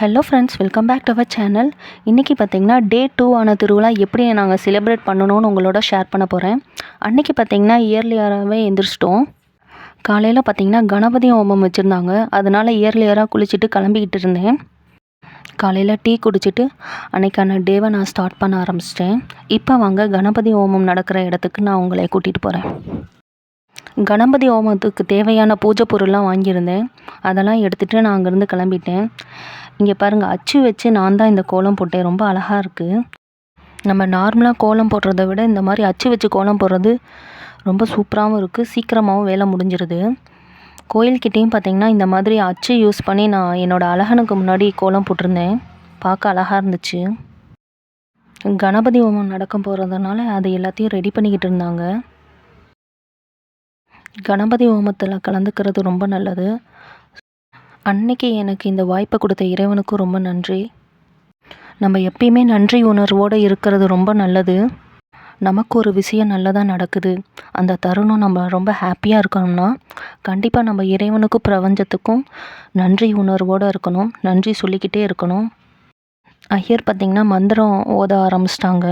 Hello friends, welcome back to our channel. இன்றைக்கி பார்த்திங்கன்னா டே 2 ஆன திருவிழா எப்படி நாங்கள் செலிப்ரேட் பண்ணணும்னு உங்களோட ஷேர் பண்ண போகிறேன். அன்றைக்கி பார்த்திங்கன்னா இயர்லியராகவே எந்திரிச்சிட்டோம். காலையில் பார்த்திங்கன்னா கணபதி ஹோமம் வச்சுருந்தாங்க. அதனால் இயர்லியராக குளிச்சுட்டு கிளம்பிக்கிட்டு இருந்தேன். காலையில் டீ குடிச்சிட்டு அன்றைக்கான டேவை நான் ஸ்டார்ட் பண்ண ஆரம்பிச்சிட்டேன். இப்போ வாங்க கணபதி ஹோமம் நடக்கிற இடத்துக்கு நான் உங்களை கூட்டிகிட்டு போகிறேன். கணபதி ஹோமத்துக்கு தேவையான பூஜை பொருள்லாம் வாங்கியிருந்தேன். அதெல்லாம் எடுத்துகிட்டு நான் அங்கேருந்து கிளம்பிட்டேன். இங்கே பாருங்கள், அச்சு வச்சு நான் தான் இந்த கோலம் போட்டேன். ரொம்ப அழகாக இருக்குது. நம்ம நார்மலாக கோலம் போடுறத விட இந்த மாதிரி அச்சு வச்சு கோலம் போடுறது ரொம்ப சூப்பராகவும் இருக்குது. சீக்கிரமாகவும் வேலை முடிஞ்சிருது. கோயில்கிட்டேயும் பார்த்திங்கன்னா இந்த மாதிரி அச்சு யூஸ் பண்ணி நான் என்னோடய அழகனுக்கு முன்னாடி கோலம் போட்டிருந்தேன். பார்க்க அழகாக இருந்துச்சு. கணபதி ஹோமம் நடக்க போகிறதுனால அது எல்லாத்தையும் ரெடி பண்ணிக்கிட்டு இருந்தாங்க. கணபதி ஹோமத்தில் கலந்துக்கிறது ரொம்ப நல்லது. அன்னைக்கு எனக்கு இந்த வாய்ப்பை கொடுத்த இறைவனுக்கும் ரொம்ப நன்றி. நம்ம எப்பயுமே நன்றி உணர்வோடு இருக்கிறது ரொம்ப நல்லது. நமக்கு ஒரு விஷயம் நல்லதாக நடக்குது, அந்த தருணம் நம்ம ரொம்ப ஹாப்பியாக இருக்கணும்னா கண்டிப்பாக நம்ம இறைவனுக்கும் பிரபஞ்சத்துக்கும் நன்றி உணர்வோடு இருக்கணும். நன்றி சொல்லிக்கிட்டே இருக்கணும். ஐயர் பார்த்திங்கன்னா மந்திரம் ஓத ஆரம்பிச்சிட்டாங்க.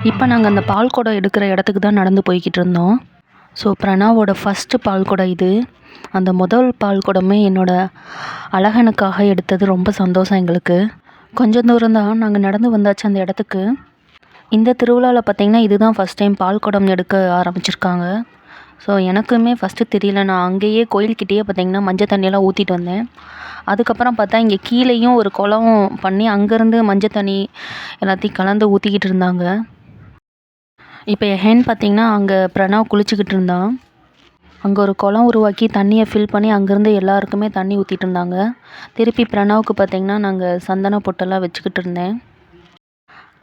இப்போ நாங்கள் அந்த பால் குடம் எடுக்கிற இடத்துக்கு தான் நடந்து போய்கிட்டு இருந்தோம். ஸோ பிரணாவோட ஃபஸ்ட்டு பால் குடம் இது. அந்த முதல் பால் குடமே என்னோடய அழகனுக்காக எடுத்தது. ரொம்ப சந்தோஷம் எங்களுக்கு. கொஞ்சம் தூரம் தான் நாங்கள் நடந்து வந்தாச்சு அந்த இடத்துக்கு. இந்த திருவிழாவில் பார்த்திங்கன்னா இதுதான் ஃபஸ்ட் டைம் பால் குடம் எடுக்க ஆரம்பிச்சிருக்காங்க. ஸோ எனக்குமே ஃபஸ்ட்டு தெரியல. நான் அங்கேயே கோயில்கிட்டேயே பார்த்திங்கன்னா மஞ்சள் தண்ணியெல்லாம் ஊற்றிட்டு வந்தேன். அதுக்கப்புறம் பார்த்தா இங்கே கீழேயும் ஒரு குளம் பண்ணி அங்கேருந்து மஞ்சள் தண்ணி எல்லாத்தையும் கலந்து ஊற்றிக்கிட்டு இருந்தாங்க. இப்போ என் பார்த்திங்கன்னா அங்கே பிரணவ் குளிச்சுக்கிட்டு இருந்தான். அங்கே ஒரு குளம் உருவாக்கி தண்ணியை ஃபில் பண்ணி அங்கேருந்து எல்லாருக்குமே தண்ணி ஊற்றிட்டு இருந்தாங்க. திருப்பி பிரணவுக்கு பார்த்திங்கன்னா நாங்கள் சந்தன பொட்டெல்லாம் வச்சுக்கிட்டு இருந்தேன்.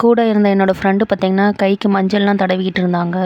கூட இருந்த என்னோடய ஃப்ரெண்டு பார்த்திங்கன்னா கைக்கு மஞ்சள்லாம் தடவிக்கிட்டு இருந்தாங்க.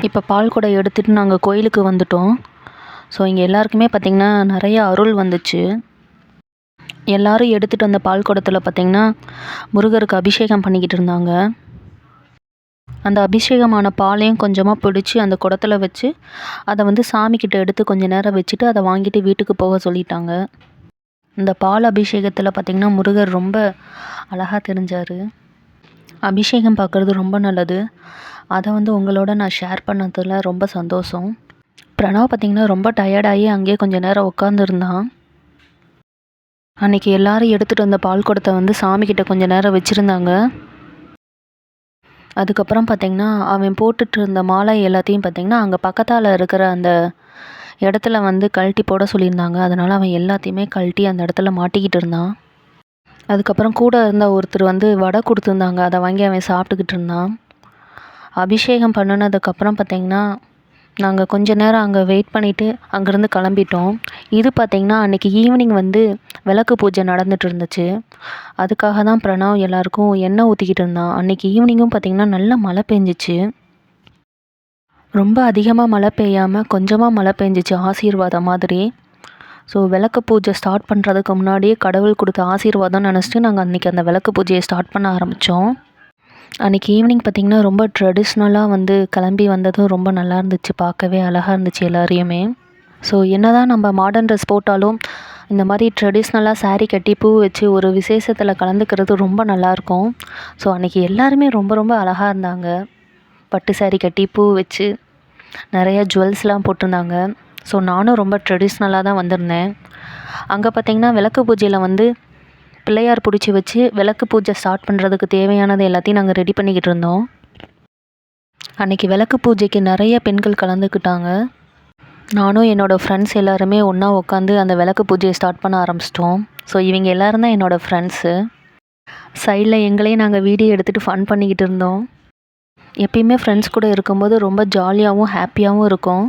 இப்போ பால் குடம் எடுத்துகிட்டு நாங்கள் கோயிலுக்கு வந்துட்டோம். ஸோ இங்கே எல்லாருக்குமே பார்த்திங்கன்னா நிறைய அருள் வந்துச்சு. எல்லோரும் எடுத்துகிட்டு வந்த பால் குடத்தில் பார்த்திங்கன்னா முருகருக்கு அபிஷேகம் பண்ணிக்கிட்டு இருந்தாங்க. அந்த அபிஷேகமான பாலையும் கொஞ்சமாக பிடிச்சி அந்த குடத்தில் வச்சு அதை வந்து சாமிக்கிட்ட எடுத்து கொஞ்சம் நேரம் வச்சுட்டு அதை வாங்கிட்டு வீட்டுக்கு போக சொல்லிட்டாங்க. இந்த பால் அபிஷேகத்தில் பார்த்திங்கன்னா முருகர் ரொம்ப அழகாக தெரிஞ்சார். அபிஷேகம் பார்க்குறது ரொம்ப நல்லது. அதை வந்து உங்களோட நான் ஷேர் பண்ணதில் ரொம்ப சந்தோஷம். பிரணவ் பார்த்திங்கன்னா ரொம்ப டயர்டாகி அங்கேயே கொஞ்சம் நேரம் உட்காந்துருந்தான். அன்றைக்கி எல்லோரும் எடுத்துகிட்டு வந்த பால் குடத்தை வந்து சாமிக்கிட்ட கொஞ்சம் நேரம் வச்சுருந்தாங்க. அதுக்கப்புறம் பார்த்திங்கன்னா அவன் போட்டுட்டு இருந்த மாலை எல்லாத்தையும் பார்த்திங்கன்னா அங்கே பக்கத்தால் இருக்கிற அந்த இடத்துல வந்து கழட்டி போட சொல்லியிருந்தாங்க. அதனால் அவன் எல்லாத்தையுமே கழட்டி அந்த இடத்துல மாட்டிக்கிட்டு இருந்தான். அதுக்கப்புறம் கூட இருந்த ஒருத்தர் வந்து வடை கொடுத்துருந்தாங்க. அதை வாங்கி அவன் சாப்பிட்டுக்கிட்டு இருந்தான். அபிஷேகம் பண்ணினதுக்கப்புறம் பார்த்திங்கன்னா நாங்கள் கொஞ்ச நேரம் அங்கே வெயிட் பண்ணிவிட்டு அங்கேருந்து கிளம்பிட்டோம். இது பார்த்திங்கன்னா அன்றைக்கி ஈவினிங் வந்து விளக்கு பூஜை நடந்துகிட்டு இருந்துச்சு. அதுக்காக தான் பிரணவ் எல்லாருக்கும் எண்ணெய் ஊற்றிக்கிட்டு இருந்தான். அன்றைக்கி ஈவினிங்கும் பார்த்திங்கன்னா நல்ல மழை பெஞ்சிச்சு. ரொம்ப அதிகமாக மழை பெய்யாமல் கொஞ்சமாக மழை பெஞ்சிச்சு, ஆசீர்வாதம் மாதிரி. ஸோ விளக்கு பூஜை ஸ்டார்ட் பண்ணுறதுக்கு முன்னாடியே கடவுள் கொடுத்த ஆசீர்வாதம்னு நினச்சிட்டு நாங்கள் அன்றைக்கி அந்த விளக்கு பூஜையை ஸ்டார்ட் பண்ண ஆரம்பித்தோம். அன்றைக்கி ஈவினிங் பார்த்திங்கன்னா ரொம்ப ட்ரெடிஷ்னலாக வந்து கிளம்பி வந்ததும் ரொம்ப நல்லா இருந்துச்சு, பார்க்கவே அழகாக இருந்துச்சு எல்லாரையுமே. ஸோ என்ன தான் நம்ம மாடர்ன் ட்ரெஸ் போட்டாலும் இந்த மாதிரி ட்ரெடிஷ்னலாக saree கட்டி பூ வச்சு ஒரு விசேஷத்தில் கலந்துக்கிறது ரொம்ப நல்லாயிருக்கும். ஸோ அன்றைக்கி எல்லாருமே ரொம்ப ரொம்ப அழகாக இருந்தாங்க. பட்டு saree கட்டி பூ வச்சு நிறைய ஜுவல்ஸ்லாம் போட்டிருந்தாங்க. ஸோ நானும் ரொம்ப ட்ரெடிஷ்னலாக தான் வந்திருந்தேன். அங்கே பார்த்திங்கன்னா விளக்கு பூஜையில் வந்து பிள்ளையார் பிடிச்சி வச்சு விளக்கு பூஜை ஸ்டார்ட் பண்ணுறதுக்கு தேவையானது எல்லாத்தையும் நாங்கள் ரெடி பண்ணிக்கிட்டு இருந்தோம். அன்றைக்கி விளக்கு பூஜைக்கு நிறைய பெண்கள் கலந்துக்கிட்டாங்க. நானும் என்னோடய ஃப்ரெண்ட்ஸ் எல்லாருமே ஒன்றா உட்காந்து அந்த விளக்கு பூஜையை ஸ்டார்ட் பண்ண ஆரம்பிச்சிட்டோம். ஸோ இவங்க எல்லோரும் தான் என்னோடய ஃப்ரெண்ட்ஸு. சைடில் எங்களையும் நாங்கள் வீடியோ எடுத்துகிட்டு ஃபன் பண்ணிக்கிட்டு இருந்தோம். எப்பயுமே ஃப்ரெண்ட்ஸ் கூட இருக்கும்போது ரொம்ப ஜாலியாகவும் ஹாப்பியாகவும் இருக்கும்.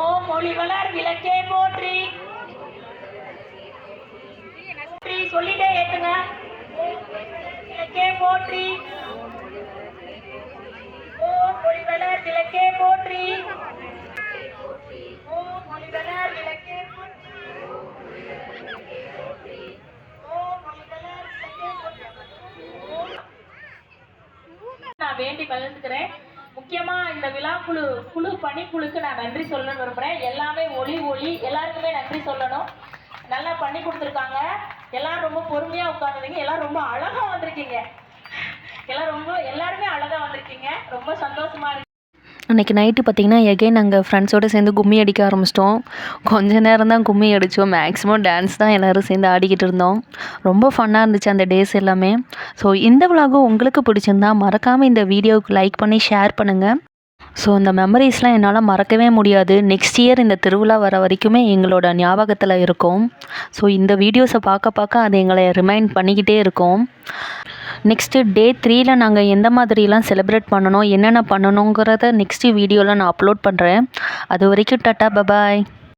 ஓம் ஒளிவளர் விளக்கே போற்றி சொல்லிட்டே ஏத்துங்க. விளக்கே போற்றி. ஓம் ஒளிவளர் விளக்கே போற்றி. ஓம் ஒளிவளர் விளக்கே போற்றி. ஓம் ஒளிவளர் விளக்கே போற்றி. நான் வேண்டி பகிர்ந்துக்கிறேன். முக்கியமா இந்த விழா குழு பணிக்குழுக்கு நான் நன்றி சொல்ல விரும்புகிறேன். எல்லாமே ஒளி எல்லாருக்குமே நன்றி சொல்லணும். நல்லா பண்ணி கொடுத்துருக்காங்க. எல்லாரும் ரொம்ப பொறுமையாக உட்காந்துருக்கீங்க. எல்லாரும் ரொம்ப அழகாக வந்திருக்கீங்க. எல்லாருமே அழகாக வந்திருக்கீங்க. ரொம்ப சந்தோஷமா இருக்கு. அன்றைக்கி நைட்டு பார்த்திங்கன்னா எகைன் நாங்கள் ஃப்ரெண்ட்ஸோடு சேர்ந்து கும்மி அடிக்க ஆரம்பிச்சிட்டோம். கொஞ்ச நேரம் தான் கும்மி அடித்தோம். மேக்ஸிமம் டான்ஸ் தான் எல்லோரும் சேர்ந்து ஆடிக்கிட்டு இருந்தோம். ரொம்ப ஃபன்னாக இருந்துச்சு அந்த டேஸ் எல்லாமே. ஸோ இந்த விலாகும் உங்களுக்கு பிடிச்சிருந்தா மறக்காமல் இந்த வீடியோவுக்கு லைக் பண்ணி ஷேர் பண்ணுங்கள். ஸோ அந்த மெமரிஸ்லாம் என்னால் மறக்கவே முடியாது. நெக்ஸ்ட் இயர் இந்த திருவிழா வர வரைக்குமே எங்களோட ஞாபகத்தில் இருக்கும். ஸோ இந்த வீடியோஸை பார்க்க அது எங்களை ரிமைண்ட் பண்ணிக்கிட்டே இருக்கும். நெக்ஸ்ட்டு டே 3ல் நாங்கள் எந்த மாதிரிலாம் செலிப்ரேட் பண்ணணும், என்னென்ன பண்ணணுங்கிறத நெக்ஸ்ட்டு வீடியோவில் நான் அப்லோட் பண்ணுறேன். அது வரைக்கும் டாட்டா பபாய்.